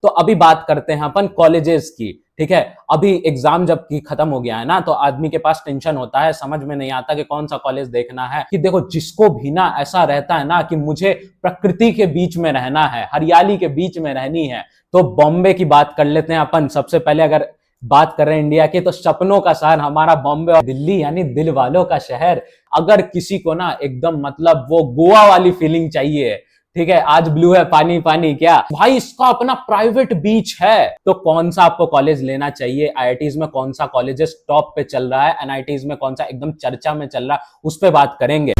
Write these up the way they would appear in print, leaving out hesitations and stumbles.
तो अभी बात करते हैं अपन कॉलेजेस की। ठीक है, अभी एग्जाम जब की खत्म हो गया है ना, तो आदमी के पास टेंशन होता है, समझ में नहीं आता कि कौन सा कॉलेज देखना है। कि देखो, जिसको भी ना ऐसा रहता है ना कि मुझे प्रकृति के बीच में रहना है, हरियाली के बीच में रहनी है, तो बॉम्बे की बात कर लेते हैं अपन। सबसे पहले अगर बात कर रहे हैं इंडिया की, तो सपनों का शहर हमारा बॉम्बे, और दिल्ली यानी दिल वालों का शहर। अगर किसी को ना एकदम मतलब वो गोवा वाली फीलिंग चाहिए, ठीक है, आज ब्लू है पानी पानी, क्या भाई इसका अपना प्राइवेट बीच है, तो कौन सा आपको कॉलेज लेना चाहिए? आईआईटीज में कौन सा कॉलेजेस टॉप पे चल रहा है, एनआईटीज में कौन सा एकदम चर्चा में चल रहा है, उस पर बात करेंगे।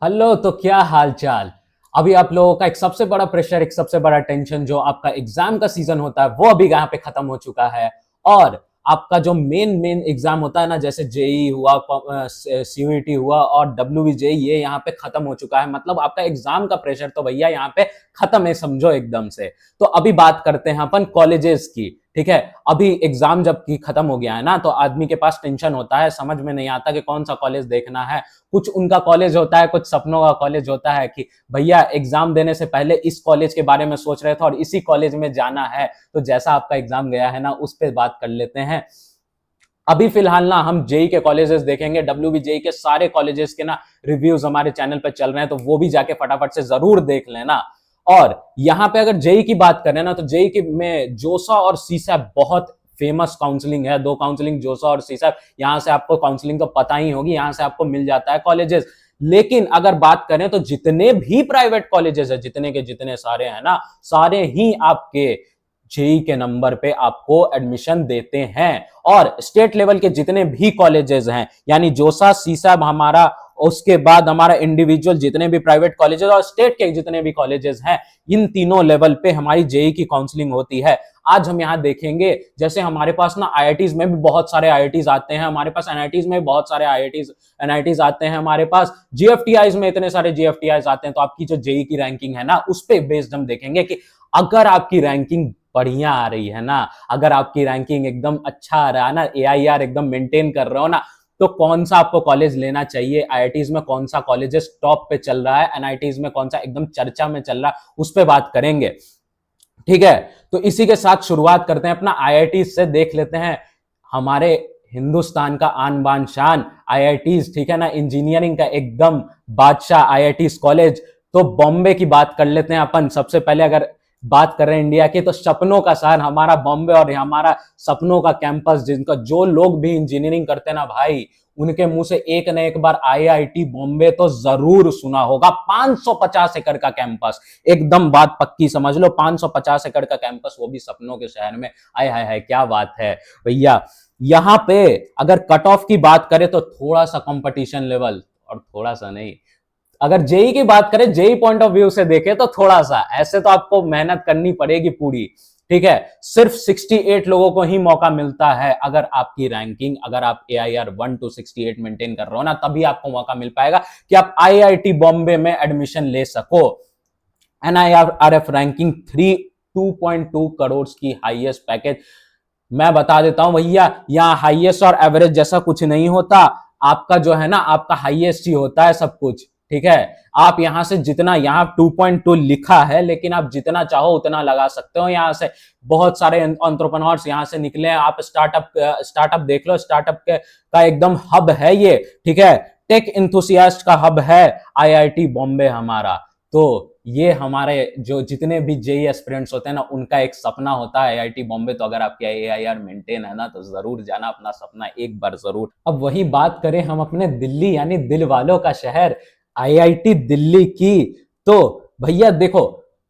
हेलो, तो क्या हाल चाल? अभी आप लोगों का एक सबसे बड़ा प्रेशर, एक सबसे बड़ा टेंशन, जो आपका एग्जाम का सीजन होता है, वो अभी यहाँ पे खत्म हो चुका है। और आपका जो मेन मेन एग्जाम होता है ना, जैसे जेई हुआ, सीयूईटी हुआ और डब्ल्यूबीजेई, ये यहाँ पे खत्म हो चुका है। मतलब आपका एग्जाम का प्रेशर तो भैया यहाँ पे खत्म है, समझो एकदम से। तो अभी बात करते हैं अपन कॉलेजेस की। ठीक है, अभी एग्जाम जब की खत्म हो गया है ना, तो आदमी के पास टेंशन होता है, समझ में नहीं आता कि कौन सा कॉलेज देखना है। कुछ उनका कॉलेज होता है, कुछ सपनों का कॉलेज होता है कि भैया एग्जाम देने से पहले इस कॉलेज के बारे में सोच रहे थे और इसी कॉलेज में जाना है। तो जैसा आपका एग्जाम गया है ना, उस पर बात कर लेते हैं। अभी फिलहाल ना हम जेई के कॉलेजेस देखेंगे, डब्ल्यूबीजेई के सारे कॉलेजेस के ना रिव्यूज हमारे चैनल पे चल रहे हैं, तो वो भी जाके फटाफट से जरूर देख लेना। और यहाँ पे अगर जेई की बात करें ना, तो जेई की में जोसा और सीसैप बहुत फेमस काउंसलिंग है। दो काउंसलिंग, जोसा और सीसैप, यहां से आपको काउंसलिंग तो पता ही होगी, यहां से आपको मिल जाता है कॉलेजेस। लेकिन अगर बात करें तो जितने भी प्राइवेट कॉलेजेस है, जितने के जितने सारे हैं ना, सारे ही आपके जेई के नंबर पे आपको एडमिशन देते हैं। और स्टेट लेवल के जितने भी कॉलेजेस हैं, यानी जोसा, सीसैप हमारा, उसके बाद हमारा इंडिविजुअल जितने भी प्राइवेट कॉलेजेस और स्टेट के जितने भी कॉलेजेस हैं, इन तीनों लेवल पे हमारी जेई की काउंसलिंग होती है। आज हम यहां देखेंगे, जैसे हमारे पास ना आईआईटीज में भी बहुत सारे आईआईटीज आते हैं, हमारे पास एनआईटीज में भी बहुत सारे एनआईटीज आते हैं, हमारे पास जीएफटीआईज में इतने सारे जीएफटीआईज आते हैं। तो आपकी जो जेई की रैंकिंग है ना, उस पर बेस्ड हम देखेंगे कि अगर आपकी रैंकिंग बढ़िया आ रही है ना, अगर आपकी रैंकिंग एकदम अच्छा आ रहा है ना, एआईआर एकदम मेंटेन कर रहे हो ना, तो कौन सा आपको कॉलेज लेना चाहिए? आईआईटीज में कौन सा कॉलेजेस टॉप पे चल रहा है, एनआईटीज में कौन सा एकदम चर्चा में चल रहा है, उस पर बात करेंगे। ठीक है, तो इसी के साथ शुरुआत करते हैं अपना आईआईटी से। देख लेते हैं हमारे हिंदुस्तान का आन बान शान आईआईटीज, ठीक है ना, इंजीनियरिंग का एकदम बादशाह आईआईटीज कॉलेज। तो बॉम्बे की बात कर लेते हैं अपन। सबसे पहले अगर बात कर रहे हैं इंडिया की, तो सपनों का शहर हमारा बॉम्बे, और हमारा सपनों का कैंपस, जिनका जो लोग भी इंजीनियरिंग करते हैं ना भाई, उनके मुंह से एक न एक बार आईआईटी बॉम्बे तो जरूर सुना होगा। 550 एकड़ का कैंपस, एकदम बात पक्की समझ लो, 550 एकड़ का कैंपस, वो भी सपनों के शहर में। आय हाय हाय, क्या बात है भैया। यहाँ पे अगर कट ऑफ की बात करें तो थोड़ा सा कंपटीशन लेवल, और थोड़ा सा नहीं, अगर जेई की बात करें, जेई पॉइंट ऑफ व्यू से देखें, तो थोड़ा सा ऐसे तो आपको मेहनत करनी पड़ेगी पूरी। ठीक है, सिर्फ 68 लोगों को ही मौका मिलता है। अगर आपकी रैंकिंग, अगर आप AIR 1 to 68 मेंटेन कर रहे हो ना, तभी आपको मौका मिल पाएगा कि आप आईआईटी बॉम्बे में एडमिशन ले सको। NIRF रैंकिंग 2.2 करोड़ की हाईएस्ट पैकेज। मैं बता देता हूं भैया, यहाँ हाईएस्ट और एवरेज जैसा कुछ नहीं होता। आपका जो है ना, आपका हाईएस्ट ही होता है सब कुछ। ठीक है, आप यहां से जितना, यहाँ 2.2 लिखा है, लेकिन आप जितना चाहो उतना लगा सकते हो। यहाँ से बहुत सारे एंटरप्रेन्योर्स यहाँ से निकले हैं। आप स्टार्टअप देख लो, स्टार्टअप का एकदम हब है ये। ठीक है, टेक इंथुसियास्ट का हब है आईआईटी बॉम्बे हमारा। तो ये हमारे जो जितने भी जेई एस्पिरेंट्स होते हैं ना, उनका एक सपना होता है आईआईटी बॉम्बे। तो अगर आपका एआईआर मेंटेन है ना, तो जरूर जाना, अपना सपना एक बार जरूर। अब वही बात करें हम अपने दिल्ली यानी दिल वालों का शहर आईआईटी दिल्ली की, तो भैया देखो,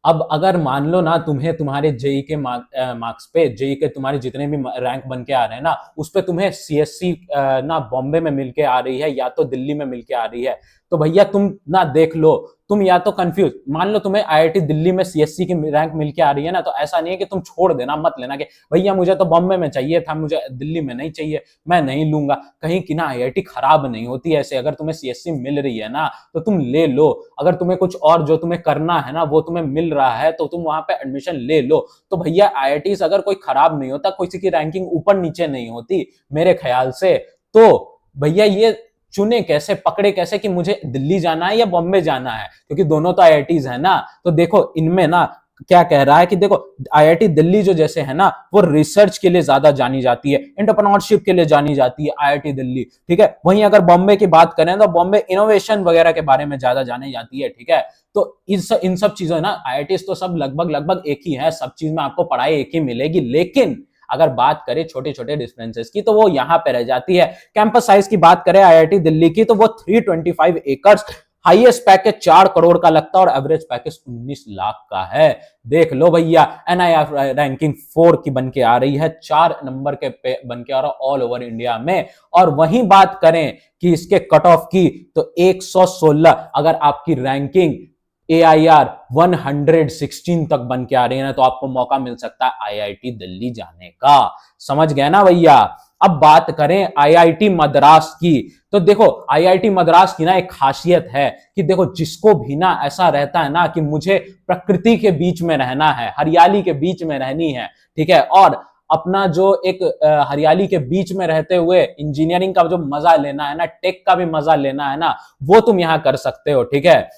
अब अगर मान लो ना, तुम्हें तुम्हारे जेई के मार्क्स पे, जेई के तुम्हारे जितने भी रैंक बन के आ रहे हैं ना, उस पे तुम्हें सीएससी ना बॉम्बे में मिलके आ रही है, या तो दिल्ली में मिलके आ रही है, तो भैया तुम ना देख लो, तुम या तो कंफ्यूज, मान लो तुम्हें आईआईटी दिल्ली में सीएससी की रैंक मिलके आ रही है ना, तो ऐसा नहीं है कि तुम छोड़ देना, मत लेना कि भैया मुझे तो बॉम्बे में चाहिए था, मुझे दिल्ली में नहीं चाहिए, मैं नहीं लूंगा। कहीं की ना आईआईटी खराब नहीं होती ऐसे। अगर तुम्हें सीएससी मिल रही है ना, तो तुम ले लो। अगर तुम्हें कुछ और जो तुम्हें करना है ना, वो तुम्हें मिल रहा है, तो तुम वहां पे एडमिशन ले लो। तो भैया आईआईटी अगर कोई खराब नहीं होता, किसी की रैंकिंग ऊपर नीचे नहीं होती मेरे ख्याल से, तो भैया ये चुने कैसे, पकड़े कैसे कि मुझे दिल्ली जाना है या बॉम्बे जाना है, क्योंकि दोनों तो आईआईटीज है ना। तो देखो इनमें ना क्या कह रहा है कि देखो आईआईटी दिल्ली जो जैसे है ना वो रिसर्च के लिए ज्यादा जानी जाती है, एंटरप्रेन्योरशिप के लिए जानी जाती है आईआईटी दिल्ली, ठीक है। वहीं अगर बॉम्बे की बात करें तो बॉम्बे इनोवेशन वगैरह के बारे में ज्यादा जानी जाती है, ठीक है। तो इन सब चीजों ना आईआईटी तो सब लगभग लगभग एक ही है, सब चीज में आपको पढ़ाई एक ही मिलेगी, लेकिन अगर बात करें छोटे छोटे डिफरेंसेस की तो वो यहां पे रह जाती है। कैंपस साइज की बात करें आईआईटी दिल्ली की तो वो 325 एकर्स, हाईएस्ट पैकेज 4 करोड़ का लगता है और एवरेज पैकेज 19 लाख का है। देख लो भैया, एनआईआर रैंकिंग 4 की बन के आ रही है, 4 नंबर के पे बन के आ रहा है ऑल ओवर इंडिया में। और वहीं बात करें कि इसके कट ऑफ की तो 116 अगर आपकी रैंकिंग AIR 116 तक बन के आ रही है ना तो आपको मौका मिल सकता है आईआईटी दिल्ली जाने का। समझ गए ना भैया। अब बात करें आईआईटी मद्रास की तो देखो आईआईटी मद्रास की ना एक खासियत है कि देखो जिसको भी ना ऐसा रहता है ना कि मुझे प्रकृति के बीच में रहना है, हरियाली के बीच में रहनी है, ठीक है, और अपना जो एक हरियाली के बीच में रहते हुए इंजीनियरिंग का जो मजा लेना है ना, टेक का भी मजा लेना है ना, वो तुम यहां कर सकते हो, ठीक है।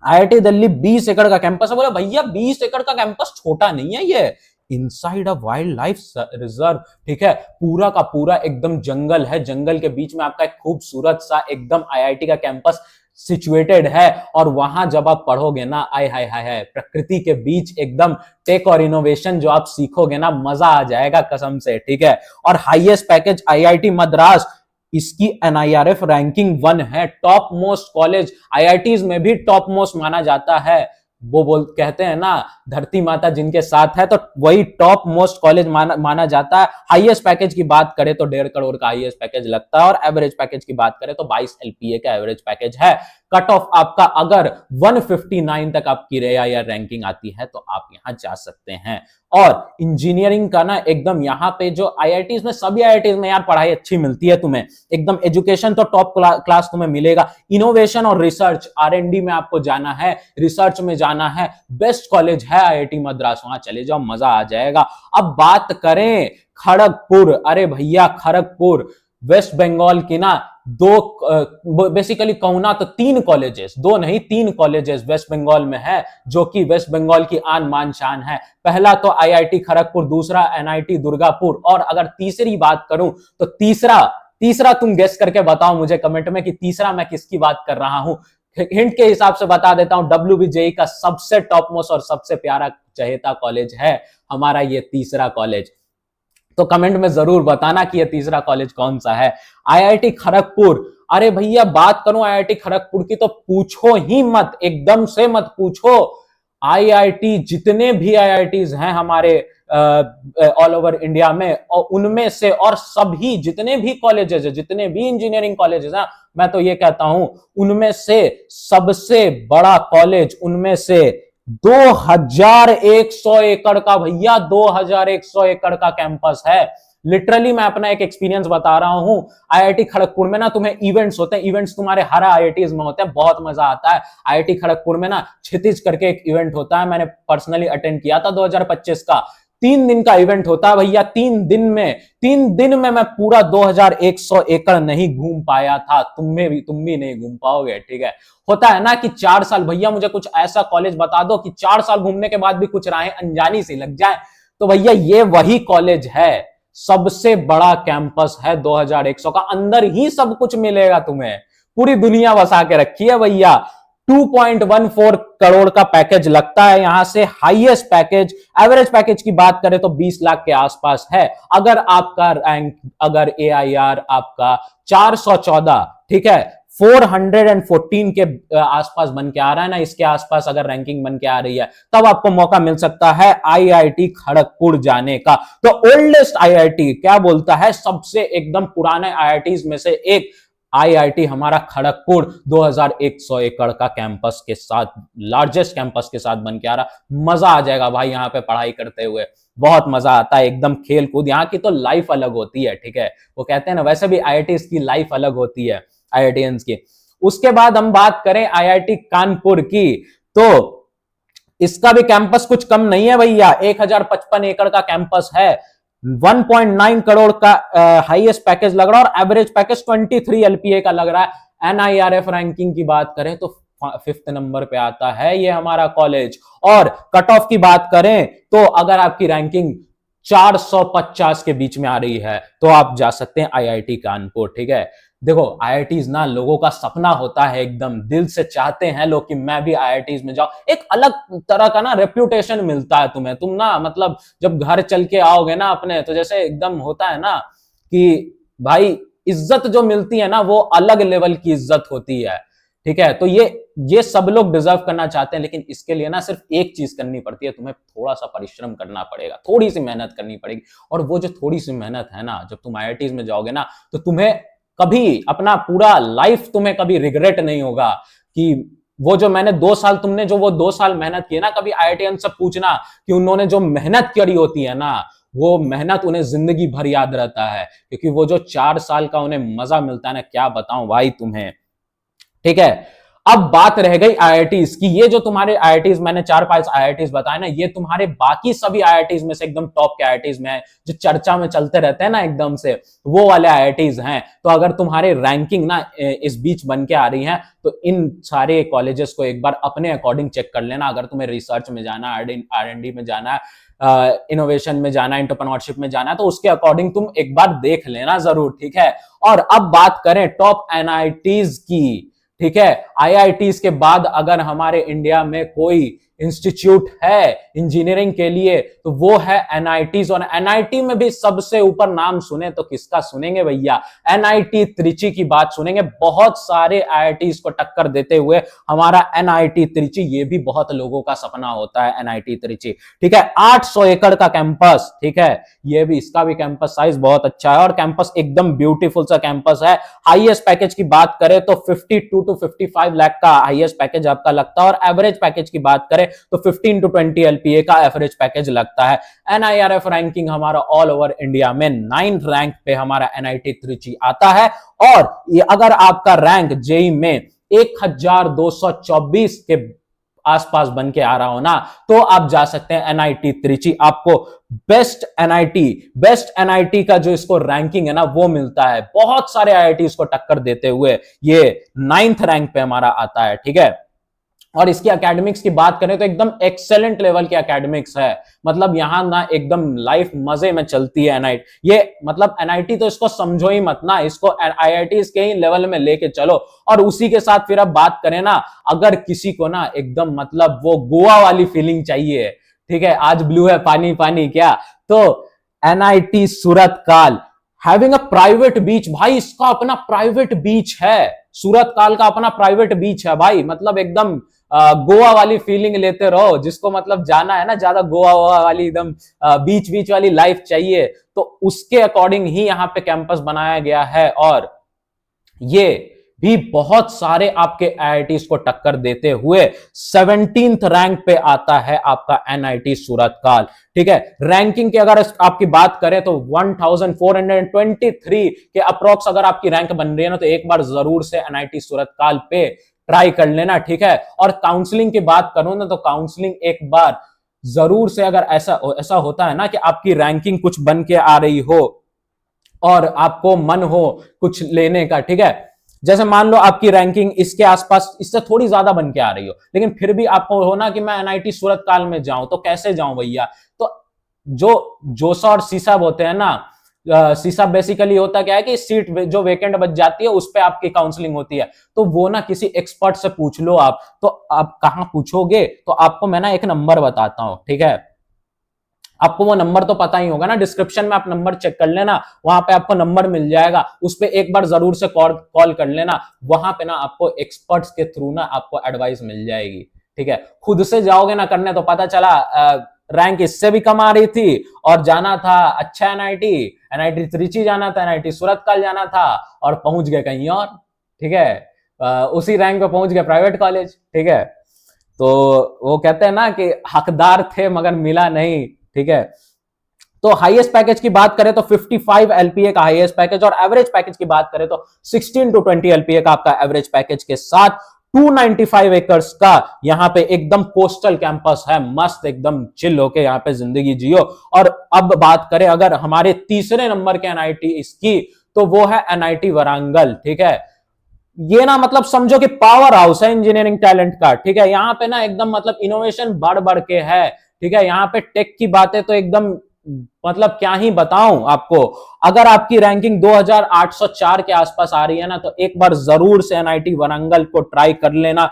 आईआईटी दिल्ली 20 एकड़ का कैंपस है। बोला भैया 20 एकड़ का कैंपस छोटा नहीं है ये, inside a wild life reserve, ठीक है, पूरा का पूरा एकदम जंगल है, जंगल के बीच में आपका एक खूबसूरत सा एकदम आईआईटी का कैंपस सिचुएटेड है। और वहां जब आप पढ़ोगे ना, आय हाय हाय हाय, प्रकृति के बीच एकदम टेक और इनोवेशन जो आप सीखोगे ना, मजा आ जाएगा कसम से, ठीक है। और हाईएस्ट पैकेज आईआईटी मद्रास, इसकी एनआईआरएफ रैंकिंग 1 है, टॉप मोस्ट कॉलेज, आईआईटीज में भी टॉप मोस्ट माना जाता है। वो कहते हैं ना धरती माता जिनके साथ है, तो वही टॉप मोस्ट कॉलेज माना जाता है। हाईएस्ट पैकेज की बात करें तो 1.5 करोड़ का हाईएस्ट पैकेज लगता है और एवरेज पैकेज की बात करें तो 22 LPA का एवरेज पैकेज है। कट ऑफ आपका अगर 159 तक आपकी या रैंकिंग आती है तो आप यहां जा सकते हैं। और इंजीनियरिंग का ना एकदम यहाँ पे जो आईआईटीज में, सभी आईआईटीज में यार पढ़ाई अच्छी मिलती है तुम्हें, एकदम एजुकेशन तो टॉप क्लास तुम्हें मिलेगा। इनोवेशन और रिसर्च, R&D में आपको जाना है, रिसर्च में जाना है, बेस्ट कॉलेज है आईआईटी मद्रास, वहां चले जाओ, मजा आ जाएगा। अब बात करें खड़गपुर, अरे भैया खड़गपुर वेस्ट बंगाल की ना बेसिकली कहूं ना तो 3 कॉलेजेस, 2 नहीं 3 कॉलेजेस वेस्ट बंगाल में है, जो कि वेस्ट बंगाल की आन मान शान है। पहला तो आईआईटी खड़गपुर, दूसरा एनआईटी दुर्गापुर, और अगर तीसरी बात करूं तो तीसरा तुम गेस करके बताओ मुझे कमेंट में कि तीसरा मैं किसकी बात कर रहा हूं। हिंट के हिसाब से बता देता हूं, WBJE का सबसे टॉप मोस्ट और सबसे प्यारा चहेता कॉलेज है हमारा ये तीसरा कॉलेज। तो कमेंट में जरूर बताना कि ये तीसरा कॉलेज कौन सा है। आईआईटी खड़गपुर, अरे भैया बात करूं आईआईटी खड़गपुर की तो पूछो ही मत, एकदम से मत पूछो। आईआईटी, जितने भी आईआईटीज हैं हमारे ऑल ओवर इंडिया में, और उनमें से और सभी जितने भी कॉलेजेस है, जितने भी इंजीनियरिंग कॉलेजेस हैं, मैं तो ये कहता हूं उनमें से सबसे बड़ा कॉलेज, उनमें से 2100 एकड़ का भैया, 2100 एकड़ का कैंपस है। लिटरली मैं अपना एक एक्सपीरियंस बता रहा हूं। आईआईटी खड़गपुर में ना तुम्हें इवेंट्स होते हैं, इवेंट्स तुम्हारे हर आईआईटीज में होते हैं, बहुत मजा आता है। आईआईटी खड़गपुर में ना क्षितिज करके एक इवेंट होता है, मैंने पर्सनली अटेंड किया था 2025 का। 3 दिन का इवेंट होता है भैया, 3 दिन में मैं पूरा 2100 एकड़ नहीं घूम पाया था। तुम भी नहीं घूम पाओगे, ठीक है। होता है ना कि 4 साल, भैया मुझे कुछ ऐसा कॉलेज बता दो कि 4 साल घूमने के बाद भी कुछ राहें अनजानी सी लग जाए, तो भैया ये वही कॉलेज है। सबसे बड़ा कैंपस है 2100 का, अंदर ही सब कुछ मिलेगा तुम्हें, पूरी दुनिया बसा के रखी है भैया। 2.14 करोड़ का पैकेज लगता है यहां से। हाईएस्ट पैकेज, एवरेज पैकेज की बात करें तो 20 लाख के आसपास है। अगर आपका रैंक, अगर AIR आपका 414, ठीक है, 414 के आसपास बन के आ रहा है ना, इसके आसपास अगर रैंकिंग बन के आ रही है, तब आपको मौका मिल सकता है आईआईटी खड़गपुर जाने का। तो ओल्डेस्ट आईआईटी क्या बोलता है, सबसे एकदम पुराने आईआईटीज में से एक आईआईटी हमारा खड़गपुर 2100 एकड़ का कैंपस के साथ, लार्जेस्ट कैंपस के साथ बन के आ रहा। मजा आ जाएगा भाई यहाँ पे पढ़ाई करते हुए, बहुत मजा आता है, एकदम खेल कूद, यहाँ की तो लाइफ अलग होती है, ठीक है। वो कहते हैं ना, वैसे भी आईआईटी की लाइफ अलग होती है आईआईटीएंस की। उसके बाद हम बात करें आईआईटी कानपुर की, तो इसका भी कैंपस कुछ कम नहीं है भैया, 1055 एकड़ का कैंपस है। 1.9 करोड़ का हाईएस्ट पैकेज लग रहा है और एवरेज पैकेज 23 एलपीए का लग रहा है। एनआईआरएफ रैंकिंग की बात करें तो 5th नंबर पे आता है ये हमारा कॉलेज। और कट ऑफ की बात करें तो अगर आपकी रैंकिंग 450 के बीच में आ रही है तो आप जा सकते हैं आईआईटी कानपुर। ठीक है, देखो आईआईटीज ना लोगों का सपना होता है, एकदम दिल से चाहते हैं लोग कि मैं भी आईआईटीज में जाऊं। एक अलग तरह का ना रेप्यूटेशन मिलता है तुम्हें, तुम ना मतलब जब घर चल के आओगे ना अपने, तो जैसे एकदम होता है ना कि भाई इज्जत जो मिलती है ना वो अलग लेवल की इज्जत होती है। ठीक है, तो ये सब लोग डिजर्व करना चाहते हैं, लेकिन इसके लिए ना सिर्फ एक चीज करनी पड़ती है, तुम्हें थोड़ा सा परिश्रम करना पड़ेगा, थोड़ी सी मेहनत करनी पड़ेगी। और वो जो थोड़ी सी मेहनत है ना, जब तुम आईआईटीज में जाओगे ना तो तुम्हें कभी अपना पूरा लाइफ तुम्हें कभी रिग्रेट नहीं होगा कि वो जो मैंने 2 साल तुमने जो वो 2 साल मेहनत की है ना, कभी आईआईटीएन से पूछना कि उन्होंने जो मेहनत करी होती है ना, वो मेहनत उन्हें जिंदगी भर याद रहता है, क्योंकि वो जो 4 साल का उन्हें मजा मिलता है ना, क्या बताऊं भाई तुम्हें। ठीक है, अब बात रह गई आईआईटीज की। ये जो तुम्हारे आईआईटीज मैंने 4-5 आईआईटीज बताए ना, ये तुम्हारे बाकी सभी आईआईटीज में से एकदम टॉप के आईआईटीज में है, जो चर्चा में चलते रहते हैं ना एकदम से, वो वाले आईआईटीज हैं। तो अगर तुम्हारे रैंकिंग ना इस बीच बन के आ रही है तो इन सारे कॉलेजेस को एक बार अपने अकॉर्डिंग चेक कर लेना। अगर तुम्हें रिसर्च में जाना है, आर&डी में जाना है, इनोवेशन में जाना है, एंटरप्रेन्योरशिप में जाना है, तो उसके अकॉर्डिंग तुम एक बार देख लेना जरूर। ठीक है, और अब बात करें टॉप एनआईटीज की। ठीक है, आईआईटीज के बाद अगर हमारे इंडिया में कोई इंस्टीट्यूट है इंजीनियरिंग के लिए तो वो है एनआईटीज। और एनआईटी में भी सबसे ऊपर नाम सुने तो किसका सुनेंगे भैया, एनआईटी त्रिची की बात सुनेंगे। बहुत सारे आईआईटीज को टक्कर देते हुए हमारा एनआईटी त्रिची, ये भी बहुत लोगों का सपना होता है एनआईटी त्रिची। ठीक है, 800 एकड़ का कैंपस। ठीक है, ये भी, इसका भी कैंपस साइज बहुत अच्छा है और कैंपस एकदम ब्यूटीफुल सा कैंपस है। हाईएस्ट पैकेज की बात करें तो 52 to 55 लाख का हाईएस्ट पैकेज आपका लगता है, और एवरेज पैकेज की बात करें तो 15 to 20 एलपीए का एवरेज पैकेज लगता है। एनआईआरएफ रैंकिंग हमारा ऑल ओवर इंडिया में 9th रैंक पे हमारा एनआईटी त्रिची आता है। और ये अगर आपका रैंक जेई में 1224 के आसपास बन के आ रहा हो ना, तो आप जा सकते हैं एनआईटी त्रिची। आपको बेस्ट एनआईटी का जो इसको रैंकिंग है ना वो मिलता है, बहुत सारे आईआईटी इसको टक्कर देते हुए ये 9th रैंक पे हमारा आता है। ठीक है, और इसकी एकेडमिक्स की बात करें तो एकदम एक्सेलेंट लेवल की एकेडमिक्स है। मतलब यहां ना एकदम लाइफ मजे में चलती है एनआईटी। ये मतलब एनआईटी तो इसको समझो ही मत ना, इसको आईआईटी के ही लेवल में लेके चलो। और उसी के साथ फिर अब बात करें ना, अगर किसी को ना एकदम मतलब वो गोवा वाली फीलिंग चाहिए, ठीक है, आज ब्लू है पानी पानी क्या, तो एनआईटी सूरत काल हैविंग अ प्राइवेट बीच। भाई इसका अपना प्राइवेट बीच है, सूरत काल का अपना प्राइवेट बीच है भाई। मतलब एकदम गोवा वाली फीलिंग लेते रहो, जिसको मतलब जाना है ना ज्यादा गोवा वाली एकदम बीच बीच वाली लाइफ चाहिए, तो उसके अकॉर्डिंग ही यहाँ पे कैंपस बनाया गया है। और ये भी बहुत सारे आपके आईआईटीज को टक्कर देते हुए 17th रैंक पे आता है आपका एनआईटी सूरत काल। ठीक है, रैंकिंग की अगर आपकी बात करें तो 1423 के अप्रोक्स अगर आपकी रैंक बन रही है ना, तो एक बार जरूर से एनआईटी सूरत काल पे ट्राई कर लेना। ठीक है, और काउंसलिंग की बात करूं ना, तो काउंसलिंग एक बार जरूर से, अगर ऐसा होता है ना कि आपकी रैंकिंग कुछ बन के आ रही हो और आपको मन हो कुछ लेने का, ठीक है, जैसे मान लो आपकी रैंकिंग इसके आसपास, इससे थोड़ी ज्यादा बन के आ रही हो, लेकिन फिर भी आपको हो ना कि मैं एनआईटी सूरत काल में जाऊं, तो कैसे जाऊं भैया। तो जो जोसा और सीसा होते हैं ना, सीसा बेसिकली होता क्या है कि सीट जो वेकेंट बच जाती है उस पे आपकी काउंसलिंग होती है, तो वो ना किसी एक्सपर्ट से पूछ लो आप। तो आप कहां पूछोगे, तो आपको मैं ना एक नंबर बताता हूं। ठीक है, आपको वो नंबर तो पता ही होगा ना, डिस्क्रिप्शन में आप नंबर चेक कर लेना, वहां पे आपको नंबर मिल जाएगा, उस पे एक बार जरूर से कॉल कर लेना। वहां पे ना आपको एक्सपर्ट्स के थ्रू ना आपको एडवाइस मिल जाएगी। ठीक है, खुद से जाओगे ना करने तो पता चला रैंक इससे भी कम आ रही थी और जाना था अच्छा एनआईटी त्रिची जाना था, एनआईटी सूरत काल जाना था, और पहुंच गए कहीं और। ठीक है, उसी रैंक पे पहुंच गए प्राइवेट कॉलेज। ठीक है, तो वो कहते हैं ना कि हकदार थे मगर मिला नहीं। ठीक है, तो हाईएस्ट पैकेज की बात करें तो 55 एलपीए का हाईएस्ट पैकेज, और एवरेज पैकेज की बात करें तो 16 to 20 एलपीए का आपका एवरेज पैकेज के साथ 295 एकर्स का यहाँ पे एकदम कोस्टल कैंपस है, मस्त एकदम चिल होके यहाँ पे जिंदगी जियो। और अब बात करें अगर हमारे तीसरे नंबर के एनआईटी इसकी, तो वो है एनआईटी वारंगल। ठीक है, ये ना मतलब समझो कि पावर हाउस है इंजीनियरिंग टैलेंट का। ठीक है, यहाँ पे ना एकदम मतलब इनोवेशन बढ़ बढ़ के है। ठीक है, यहाँ पे टेक की बातें तो एकदम मतलब क्या ही बताऊं आपको। अगर आपकी रैंकिंग 2804 के आसपास आ रही है ना, तो एक बार जरूर से एनआईटी वारंगल को ट्राई कर लेना।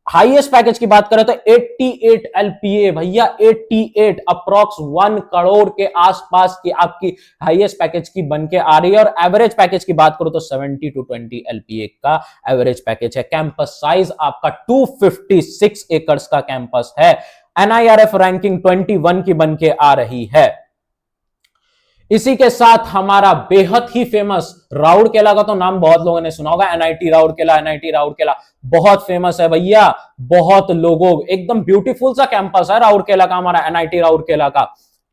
हाईएस्ट पैकेज की बात करें तो 88 एलपीए भैया, 88 अप्रॉक्स 1 करोड़ के आसपास की आपकी हाईएस्ट पैकेज की बन के आ रही है। और एवरेज पैकेज की बात करो तो 70 to 20 एलपीए का एवरेज पैकेज है। कैंपस साइज आपका 256 एकर्स का कैंपस है। एनआईआरएफ रैंकिंग 21 की बन के आ रही है। इसी के साथ हमारा बेहद ही फेमस राउरकेला का तो नाम बहुत लोगों ने सुना होगा। एनआईटी राउरकेला, एनआईटी राउरकेला बहुत फेमस है भैया, बहुत लोगों, एकदम ब्यूटीफुल सा कैंपस है राउरकेला का, हमारा एनआईटी राउरकेला का।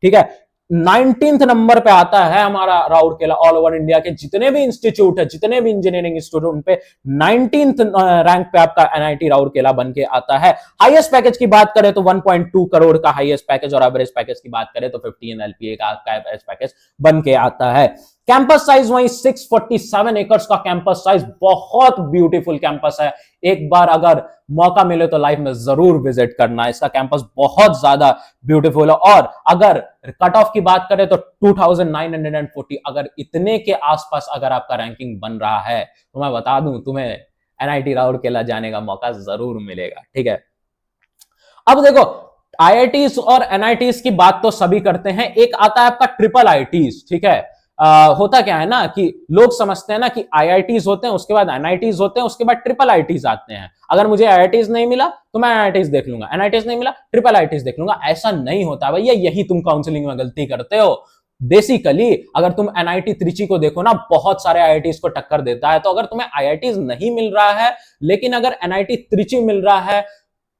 ठीक है, 19th नंबर पे आता है हमारा राउरकेला। ऑल ओवर इंडिया के जितने भी इंस्टीट्यूट है, जितने भी इंजीनियरिंग इंस्टीट्यूट, उन पे 19th रैंक पे आपका एनआईटी राउरकेला बन के आता है। हाईएस्ट पैकेज की बात करें तो 1.2 करोड़ का हाईएस्ट पैकेज, और एवरेज पैकेज की बात करें तो 15 एलपीए का आपका एवरेज पैकेज बन के आता है। कैंपस साइज वहीं 647 एकर्स का कैंपस साइज, बहुत ब्यूटीफुल कैंपस है। एक बार अगर मौका मिले तो लाइफ में जरूर विजिट करना, इसका कैंपस बहुत ज्यादा ब्यूटीफुल है। और अगर कट ऑफ की बात करें तो 2940, अगर इतने के आसपास अगर आपका रैंकिंग बन रहा है तो मैं बता दूं तुम्हें एनआईटी राउरकेला जाने का मौका जरूर मिलेगा। ठीक है, अब देखो आईआईटीज और एनआईटीज की बात तो सभी करते हैं, एक आता है आपका ट्रिपल आईटीज। ठीक है, होता क्या है ना कि लोग समझते हैं ना कि आईआईटीज होते हैं, उसके बाद एनआईटीज होते हैं, उसके बाद ट्रिपल आईटीज आते हैं। अगर मुझे आईआईटीज नहीं मिला तो मैं एनआईटीज देख लूंगा, एनआईटीज नहीं मिला ट्रिपल आईटीज देख लूंगा। ऐसा नहीं होता भैया, यही तुम काउंसलिंग में गलती करते हो। बेसिकली अगर तुम एनआईटी त्रिची को देखो ना, बहुत सारे आईआईटीज को टक्कर देता है। तो अगर तुम्हें आईआईटीज नहीं मिल रहा है लेकिन अगर एनआईटी त्रिची मिल रहा है,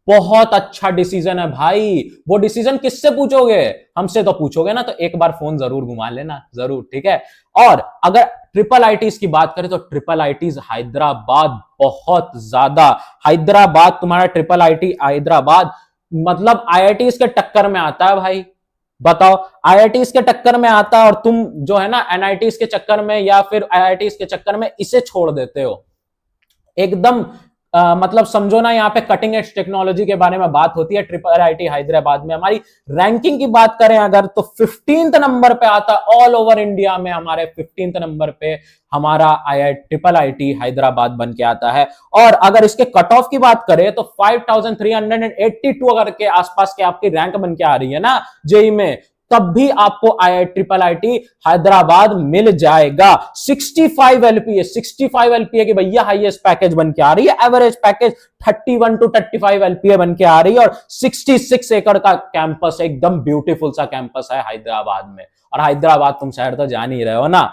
बहुत अच्छा डिसीजन है भाई। वो डिसीजन किससे पूछोगे? हमसे तो पूछोगे ना, तो एक बार फोन जरूर घुमा लेना जरूर। ठीक है, और अगर ट्रिपल आईटीज की बात करें तो ट्रिपल आईटीज हैदराबाद, बहुत ज्यादा हैदराबाद, तुम्हारा ट्रिपल आईटी हैदराबाद मतलब आईआईटीज के टक्कर में आता है भाई। बताओ, आईआईटीज के टक्कर में आता है और तुम जो है ना एनआईटीज के चक्कर में या फिर आईआईटीज के चक्कर में इसे छोड़ देते हो। एकदम मतलब समझो ना, यहाँ पे कटिंग एज टेक्नोलॉजी के बारे में बात होती है ट्रिपल आईटी हैदराबाद में। हमारी रैंकिंग की बात करें अगर तो 15th नंबर पे आता है ऑल ओवर इंडिया में, हमारे 15th नंबर पे हमारा ट्रिपल आईटी हैदराबाद बन के आता है। और अगर इसके कट ऑफ की बात करें तो 5382 अगर के आसपास के आपकी रैंक बन के आ रही है ना जेई में, तब भी आपको ट्रिपल आईटी हैदराबाद मिल जाएगा। 65 एलपीए, 65 एलपीए की भैया हाईएस्ट पैकेज बन के आ रही है। एवरेज पैकेज 31 to 35 एलपीए बन के आ रही है। और 66 एकड़ का कैंपस, एकदम ब्यूटीफुल सा कैंपस है हैदराबाद में। और हैदराबाद तुम शहर तो जान ही रहे हो ना।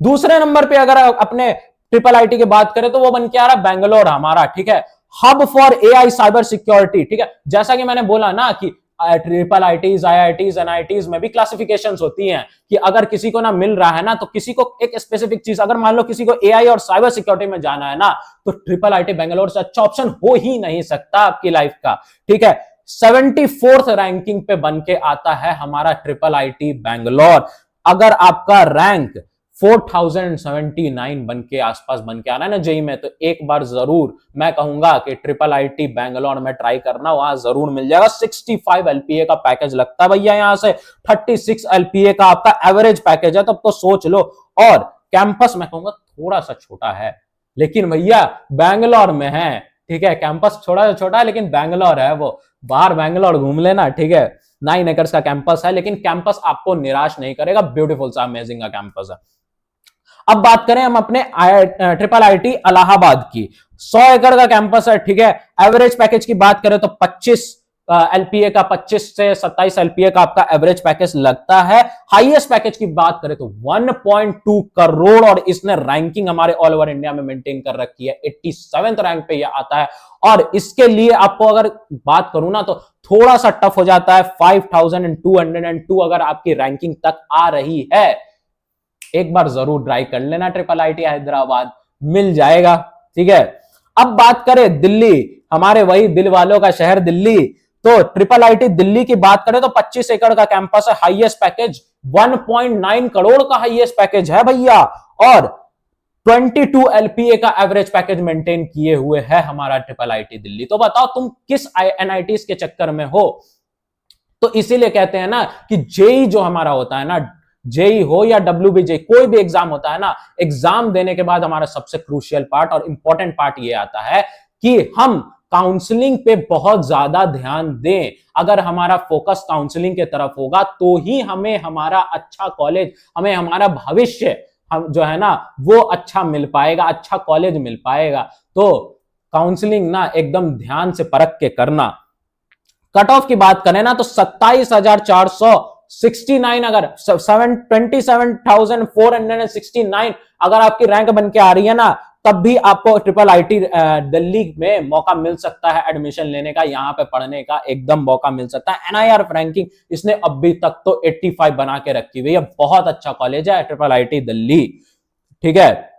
दूसरे नंबर पे अगर अपने ट्रिपल आईटी की बात करें तो वो बन के आ रहा है बेंगलोर हमारा। ठीक है, hub for AI cyber security. ठीक है, जैसा कि मैंने बोला ना कि ट्रिपल आईटीज, आईआईटीज, एनआईटीज में भी क्लासिफिकेशंस होती हैं कि अगर किसी को ना मिल रहा है ना, तो किसी को एक स्पेसिफिक चीज, अगर मान लो किसी को एआई और साइबर सिक्योरिटी में जाना है ना, तो ट्रिपल आईटी बेंगलोर से अच्छा ऑप्शन हो ही नहीं सकता आपकी लाइफ का। ठीक है, 74th रैंकिंग पे बन के आता है हमारा ट्रिपल आईटी बेंगलोर। अगर आपका रैंक 4079 बन के आसपास बन के आना है ना जेई में, तो एक बार जरूर मैं कहूंगा कि ट्रिपल आईटी बेंगलोर में ट्राई करना, वहां जरूर मिल जाएगा। 65 एलपीए का पैकेज लगता है भैया यहां से, 36 एलपीए का आपका एवरेज पैकेज है, तब तो सोच लो। और कैंपस मैं कहूंगा थोड़ा सा छोटा है, लेकिन भैया बैंगलोर में है। ठीक है, कैंपस थोड़ा सा छोटा है लेकिन बैंगलोर है, वो बाहर बैंगलोर घूम लेना। ठीक है, 9 एकर्स का कैंपस है, लेकिन कैंपस आपको निराश नहीं करेगा, ब्यूटीफुल सा अमेजिंग का कैंपस है। अब बात करें हम अपने ट्रिपल आईटी इलाहाबाद की, 100 एकड़ का कैंपस है। ठीक है, एवरेज पैकेज की बात करें तो 25 एलपीए का, 25 से 27 एलपीए का आपका एवरेज पैकेज लगता है। हाईएस्ट पैकेज की बात करें तो 1.2 करोड़, और इसने रैंकिंग हमारे ऑल ओवर इंडिया में मेंटेन कर रखी है, 87th रैंक पे यह आता है। और इसके लिए आपको अगर बात करूं ना तो थोड़ा सा टफ हो जाता है। 5202 अगर आपकी रैंकिंग तक आ रही है, एक बार जरूर ट्राई कर लेना ट्रिपल आईटी हैदराबाद, मिल जाएगा। ठीक है, अब बात करें दिल्ली, हमारे वही दिल वालों का शहर दिल्ली, तो ट्रिपल आईटी दिल्ली की बात करें तो 25 एकड़ का कैंपस है, हाईएस्ट पैकेज 1.9 करोड़ का हाईएस्ट पैकेज है भैया, और 22 एलपीए का एवरेज पैकेज मेंटेन किए हुए है हमारा ट्रिपल आईटी दिल्ली। तो बताओ तुम किस एनआईटी के चक्कर में हो। तो इसीलिए कहते हैं ना कि जेई जो हमारा होता है ना, जेई हो या डब्ल्यूबीजे, कोई भी एग्जाम होता है ना, एग्जाम देने के बाद हमारा सबसे क्रूशियल पार्ट और इंपॉर्टेंट पार्ट ये आता है कि हम काउंसलिंग पे बहुत ज्यादा ध्यान दें। अगर हमारा फोकस काउंसलिंग के तरफ होगा तो ही हमें हमारा अच्छा कॉलेज, हमें हमारा भविष्य हम जो है ना वो अच्छा मिल पाएगा, अच्छा कॉलेज मिल पाएगा। तो काउंसलिंग ना एकदम ध्यान से परख के करना। कट ऑफ की बात करें ना तो 27,469, अगर 27,469 अगर आपकी रैंक बन के आ रही है ना, तब भी आपको ट्रिपल आईटी दिल्ली में मौका मिल सकता है एडमिशन लेने का, यहां पे पढ़ने का एकदम मौका मिल सकता है। एनआईआर रैंकिंग इसने अभी तक तो 85 बना के रखी हुई है, बहुत अच्छा कॉलेज है ट्रिपल आईटी दिल्ली, ठीक है।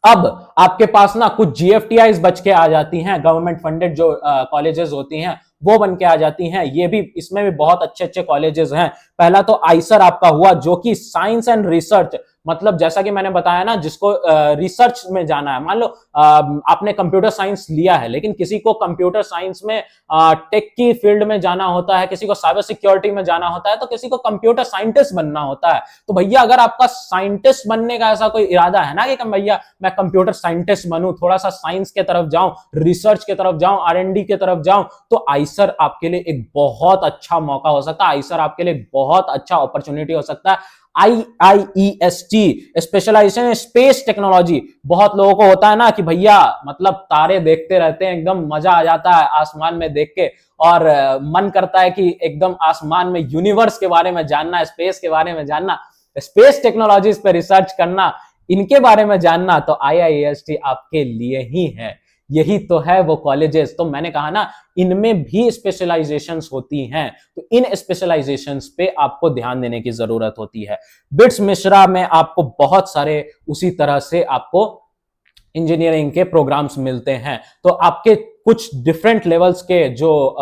अब आपके पास ना कुछ जीएफटीआईज बच के आ जाती हैं, गवर्नमेंट फंडेड जो कॉलेजेस होती हैं वो बन के आ जाती हैं। ये भी, इसमें भी बहुत अच्छे अच्छे कॉलेजेस हैं। पहला तो आइसर आपका हुआ, जो कि साइंस एंड रिसर्च, मतलब जैसा कि मैंने बताया ना, जिसको रिसर्च में जाना है, मान लो आपने कंप्यूटर साइंस लिया है, लेकिन किसी को कंप्यूटर साइंस में टेक की फील्ड में जाना होता है, किसी को साइबर सिक्योरिटी में जाना होता है, तो किसी को कंप्यूटर साइंटिस्ट बनना होता है। तो भैया अगर आपका साइंटिस्ट बनने का ऐसा कोई इरादा है ना कि भैया मैं कंप्यूटर साइंटिस्ट बनूं, थोड़ा सा साइंस के तरफ जाऊं, रिसर्च के तरफ जाऊं, आरएनडी के तरफ जाऊं, तो आइसर आपके लिए एक बहुत अच्छा मौका हो सकता है। आइसर आपके लिए बहुत अच्छा अपॉर्चुनिटी हो सकता है। IIEST, स्पेशलाइजेशन स्पेस टेक्नोलॉजी, बहुत लोगों को होता है ना कि भैया मतलब तारे देखते रहते हैं, एकदम मजा आ जाता है आसमान में देख के, और मन करता है कि एकदम आसमान में यूनिवर्स के बारे में जानना, स्पेस के बारे में जानना, स्पेस टेक्नोलॉजीज पे रिसर्च करना, इनके बारे में जानना, तो IIEST आपके लिए ही है। यही तो है वो कॉलेजेस। तो मैंने कहा ना, इनमें भी स्पेशलाइजेशंस होती हैं, तो इन स्पेशलाइजेशंस पे आपको ध्यान देने की जरूरत होती है। बिट्स मिश्रा में आपको बहुत सारे उसी तरह से आपको इंजीनियरिंग के प्रोग्राम्स मिलते हैं, तो आपके कुछ डिफरेंट लेवल्स के जो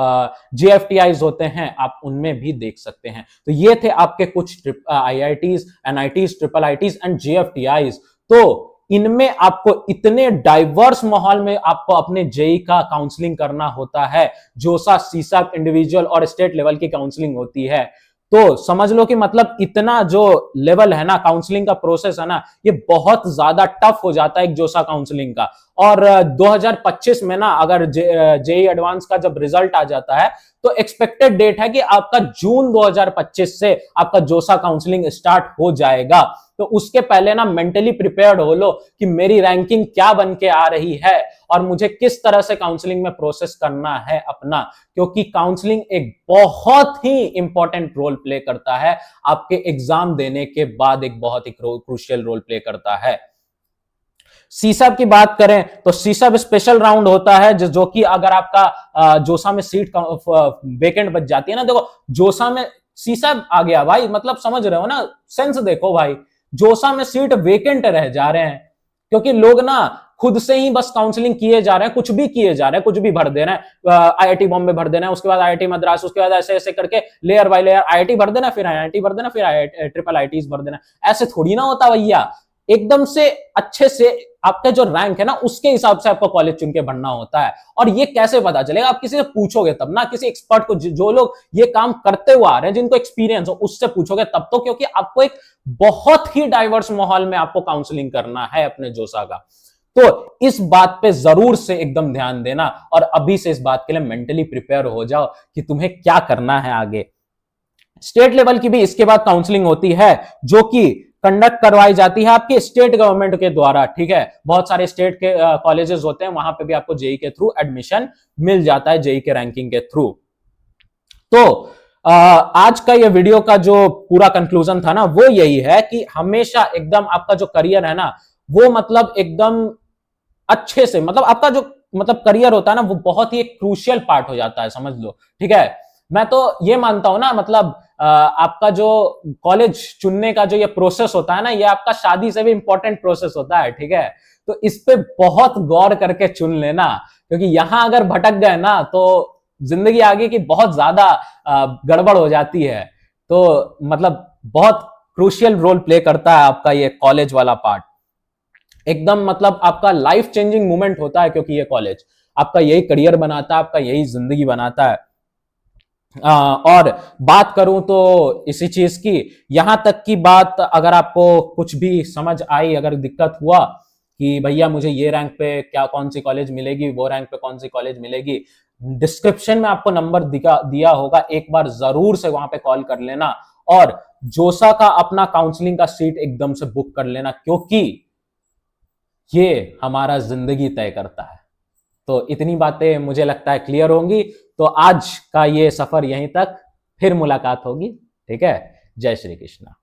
जीएफटीआईज होते हैं आप उनमें भी देख सकते हैं। तो ये थे आपके कुछ IITs, NITs, triple ITs and GFTIs. तो इनमें आपको इतने डाइवर्स माहौल में आपको अपने जेई का काउंसलिंग करना होता है, जोसा, सीसैप, इंडिविजुअल और स्टेट लेवल की काउंसलिंग होती है। तो समझ लो कि मतलब इतना जो लेवल है ना, काउंसलिंग का प्रोसेस है ना, ये बहुत ज्यादा टफ हो जाता है एक जोसा काउंसलिंग का। और 2025 में ना अगर जेई एडवांस का जब रिजल्ट आ जाता है तो एक्सपेक्टेड डेट है कि आपका जून 2025 से आपका जोसा काउंसलिंग स्टार्ट हो जाएगा। तो उसके पहले ना मेंटली प्रिपेयर्ड हो लो कि मेरी रैंकिंग क्या बन के आ रही है और मुझे किस तरह से काउंसलिंग में प्रोसेस करना है अपना, क्योंकि काउंसलिंग एक बहुत ही इंपॉर्टेंट रोल प्ले करता है आपके एग्जाम देने के बाद, एक बहुत ही क्रूशियल रोल प्ले करता है। सीसब की बात करें तो सीसब स्पेशल राउंड होता है, जो कि अगर आपका जोसा में सीट वेकेंट बच जाती है ना, देखो जोसा में सीसब आ गया भाई, मतलब समझ रहे हो ना, सेंस देखो भाई, जोसा में सीट वेकेंट रह जा रहे हैं क्योंकि लोग ना खुद से ही बस काउंसलिंग किए जा रहे हैं, कुछ भी किए जा रहे हैं, कुछ भी भर दे रहे हैं। आईआईटी बॉम्बे भर देना है, उसके बाद आईआईटी मद्रास, उसके बाद ऐसे ऐसे करके लेयर बाय लेयर आईआईटी भर देना, फिर आईआईटी भर देना, फिर ट्रिपल आईटीज भर देना। ऐसे थोड़ी ना होता भैया, एकदम से अच्छे से आपका जो रैंक है ना उसके हिसाब से आपको कॉलेज चुन के भरना होता है। और ये कैसे पता चलेगा, आप किसी से पूछोगे तब ना, किसी एक्सपर्ट को, जो लोग ये काम करते हुए आ रहे हैं, जिनको एक्सपीरियंस हो, उससे पूछोगे तब तो, क्योंकि आपको एक बहुत ही डाइवर्स माहौल में आपको काउंसलिंग करना है अपने जोसा का। तो इस बात पे जरूर से एकदम ध्यान देना और अभी से इस बात के लिए मेंटली प्रिपेयर हो जाओ कि तुम्हें क्या करना है आगे। स्टेट लेवल की भी इसके बाद काउंसलिंग होती है, जो कि कंडक्ट करवाई जाती है आपके स्टेट गवर्नमेंट के द्वारा, ठीक है। बहुत सारे स्टेट के कॉलेजेस होते हैं, वहां पे भी आपको जेई के थ्रू एडमिशन मिल जाता है, जेई के रैंकिंग के थ्रू। तो आज का ये वीडियो का जो पूरा कंक्लूजन था ना, वो यही है कि हमेशा एकदम आपका जो करियर है ना, वो मतलब एकदम अच्छे से, मतलब आपका जो मतलब करियर होता है ना, वो बहुत ही एक क्रूशियल पार्ट हो जाता है, समझ लो, ठीक है। मैं तो ये मानता हूं ना, मतलब आपका जो कॉलेज चुनने का जो ये प्रोसेस होता है ना, ये आपका शादी से भी इंपॉर्टेंट प्रोसेस होता है, ठीक है। तो इस पे बहुत गौर करके चुन लेना, क्योंकि यहां अगर भटक गए ना तो जिंदगी आगे की बहुत ज्यादा गड़बड़ हो जाती है। तो मतलब बहुत क्रूशियल रोल प्ले करता है आपका ये कॉलेज वाला पार्ट, एकदम मतलब आपका लाइफ चेंजिंग मोमेंट होता है, क्योंकि ये कॉलेज आपका यही करियर बनाता है, आपका यही जिंदगी बनाता है। और बात करूं तो इसी चीज की, यहां तक की बात, अगर आपको कुछ भी समझ आई, अगर दिक्कत हुआ कि भैया मुझे ये रैंक पे क्या कौन सी कॉलेज मिलेगी, वो रैंक पे कौन सी कॉलेज मिलेगी, डिस्क्रिप्शन में आपको नंबर दिया होगा, एक बार जरूर से वहां पे कॉल कर लेना और जोसा का अपना काउंसलिंग का सीट एकदम से बुक कर लेना, क्योंकि ये हमारा जिंदगी तय करता है। तो इतनी बातें मुझे लगता है क्लियर होंगी। तो आज का ये सफर यहीं तक, फिर मुलाकात होगी। ठीक है, जय श्री कृष्णा।